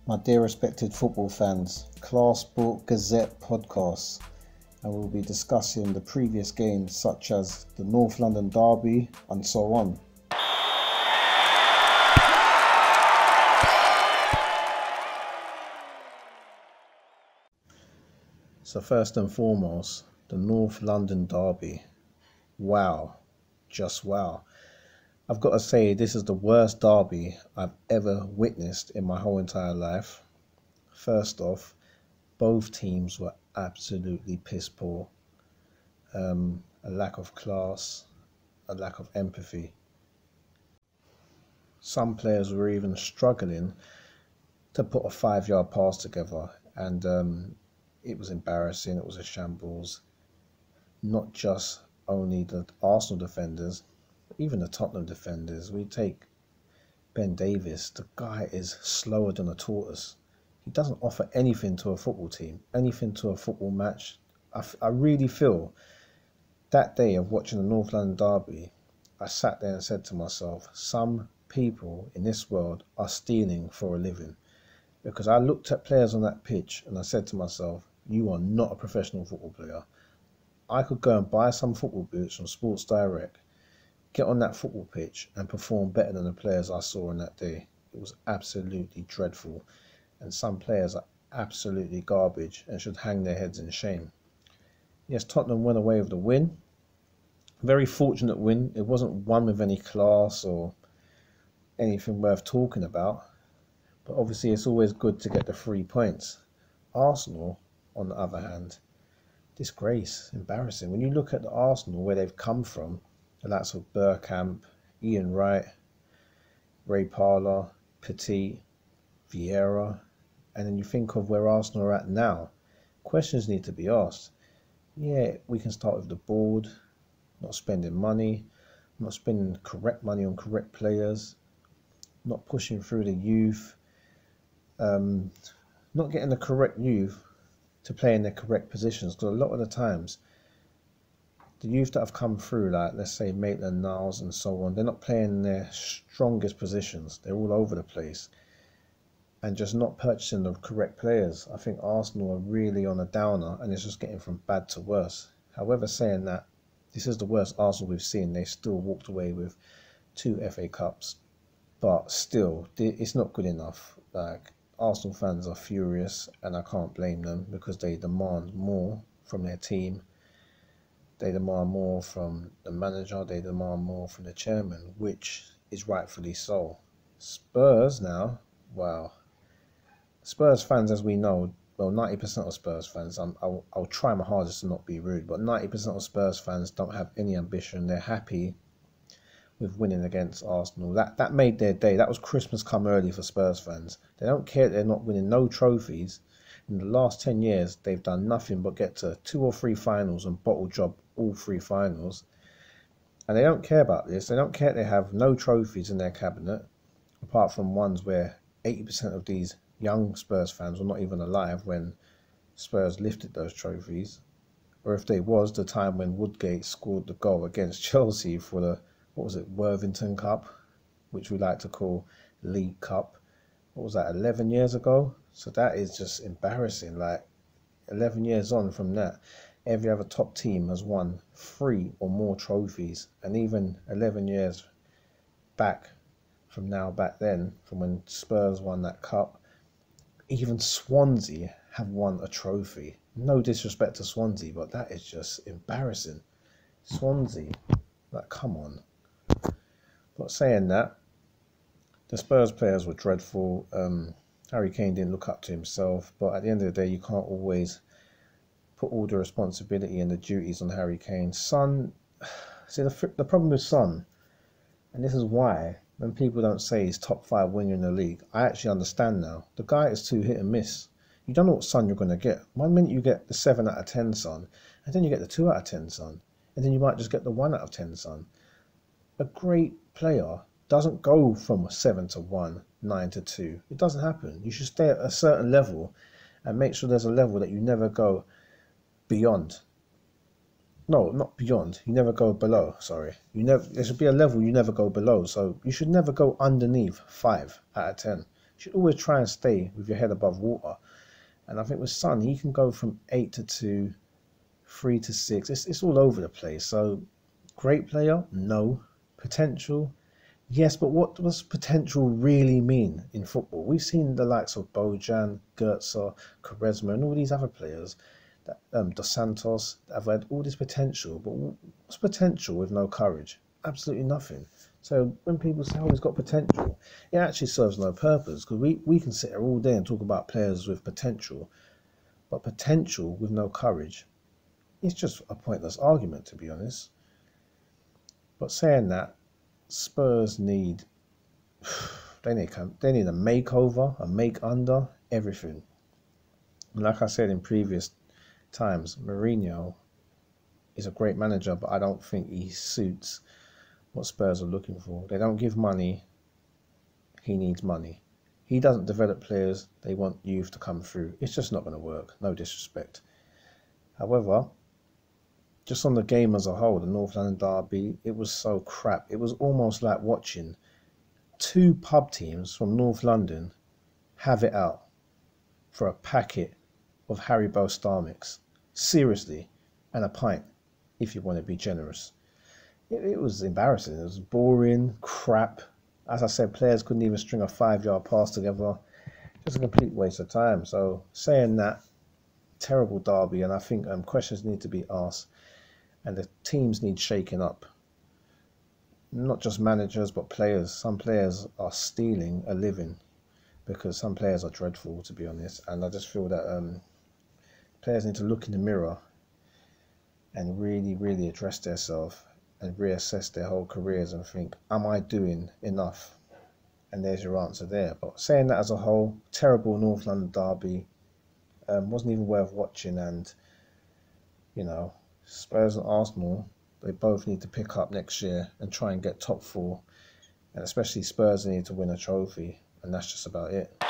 My dear respected football fans, KlarseSport Gazette podcast, and we'll be discussing the previous games such as the North London Derby and so on. So first and foremost, the North London Derby. Wow, just wow. I've got to say, this is the worst derby I've ever witnessed in my whole entire life. First off, both teams were absolutely piss poor. A lack of class, a lack of empathy. Some players were even struggling to put a 5-yard pass together, and it was embarrassing. It was a shambles. Not just only the Arsenal defenders, even the Tottenham defenders. We take Ben Davies. The guy is slower than a tortoise. He doesn't offer anything to a football team, anything to a football match. I really feel that day of watching the North London Derby, I sat there and said to myself, some people in this world are stealing for a living. Because I looked at players on that pitch and I said to myself, you are not a professional football player. I could go and buy some football boots from Sports Direct, get on that football pitch and perform better than the players I saw on that day. It was absolutely dreadful. And some players are absolutely garbage and should hang their heads in shame. Yes, Tottenham went away with the win. Very fortunate win. It wasn't one with any class or anything worth talking about. But obviously it's always good to get the 3 points. Arsenal, on the other hand, disgrace, embarrassing. When you look at the Arsenal, where they've come from, the likes of Bergkamp, Ian Wright, Ray Parlour, Petit, Vieira, and then you think of where Arsenal are at now, questions need to be asked. Yeah, we can start with the board, not spending money, not spending correct money on correct players, not pushing through the youth, not getting the correct youth to play in their correct positions, because a lot of the times the youth that have come through, like let's say Maitland-Niles and so on, they're not playing in their strongest positions. They're all over the place and just not purchasing the correct players. I think Arsenal are really on a downer and it's just getting from bad to worse. However, saying that, this is the worst Arsenal we've seen. They still walked away with 2 FA Cups, but still, it's not good enough. Like, Arsenal fans are furious and I can't blame them because they demand more from their team. They demand more from the manager, they demand more from the chairman, which is rightfully so. Spurs now, wow. Spurs fans, as we know, well, 90% of Spurs fans, I'll try my hardest to not be rude, but 90% of Spurs fans don't have any ambition. They're happy with winning against Arsenal. That made their day. That was Christmas come early for Spurs fans. They don't care they're not winning no trophies. In the last 10 years, they've done nothing but get to 2 or 3 finals and bottle job all 3 finals. And they don't care about this. They don't care they have no trophies in their cabinet, apart from ones where 80% of these young Spurs fans were not even alive when Spurs lifted those trophies. Or if they was, the time when Woodgate scored the goal against Chelsea for the, what was it, Worthington Cup, which we like to call League Cup. What was that, 11 years ago? So that is just embarrassing. Like, 11 years on from that, every other top team has won 3 or more trophies. And even 11 years back from now, back then, from when Spurs won that cup, even Swansea have won a trophy. No disrespect to Swansea, but that is just embarrassing. Swansea, like, come on. But saying that, the Spurs players were dreadful. Harry Kane didn't look up to himself, but at the end of the day, you can't always put all the responsibility and the duties on Harry Kane. Son, see, the problem with Son, and this is why, when people don't say he's top 5 winger in the league, I actually understand now. The guy is too hit and miss. You don't know what Son you're going to get. One minute you get the 7 out of 10 Son, and then you get the 2 out of 10 Son, and then you might just get the 1 out of 10 Son. A great player doesn't go from 7 to 1, 9 to 2. It doesn't happen. You should stay at a certain level and make sure there's a level that you never go beyond. No, not beyond. You never go below, sorry. There should be a level you never go below. So you should never go underneath 5 out of 10. You should always try and stay with your head above water. And I think with Son, he can go from 8 to 2, 3 to 6. It's all over the place. So, great player? No. Potential? Yes, but what does potential really mean in football? We've seen the likes of Bojan, Klarse, Quaresma, and all these other players, that, Dos Santos, that have had all this potential. But what's potential with no courage? Absolutely nothing. So when people say, oh, he's got potential, it actually serves no purpose, because we can sit here all day and talk about players with potential, but potential with no courage, it's just a pointless argument, to be honest. But saying that, Spurs need they need a makeover, a make under, everything. And like I said in previous times, Mourinho is a great manager, but I don't think he suits what Spurs are looking for. They don't give money. He needs money. He doesn't develop players. They want youth to come through. It's just not going to work. No disrespect. However, just on the game as a whole, the North London derby, it was so crap. It was almost like watching two pub teams from North London have it out for a packet of Haribo Star Mix. Seriously. And a pint, if you want to be generous. It was embarrassing. It was boring, crap. As I said, players couldn't even string a 5-yard pass together. Just a complete waste of time. So saying that, terrible derby, and I think questions need to be asked. And the teams need shaking up. Not just managers, but players. Some players are stealing a living because some players are dreadful, to be honest. And I just feel that players need to look in the mirror and really, really address themselves and reassess their whole careers and think, am I doing enough? And there's your answer there. But saying that as a whole, terrible North London derby, wasn't even worth watching. And, you know, Spurs and Arsenal, they both need to pick up next year and try and get top 4. And especially Spurs need to win a trophy. And that's just about it.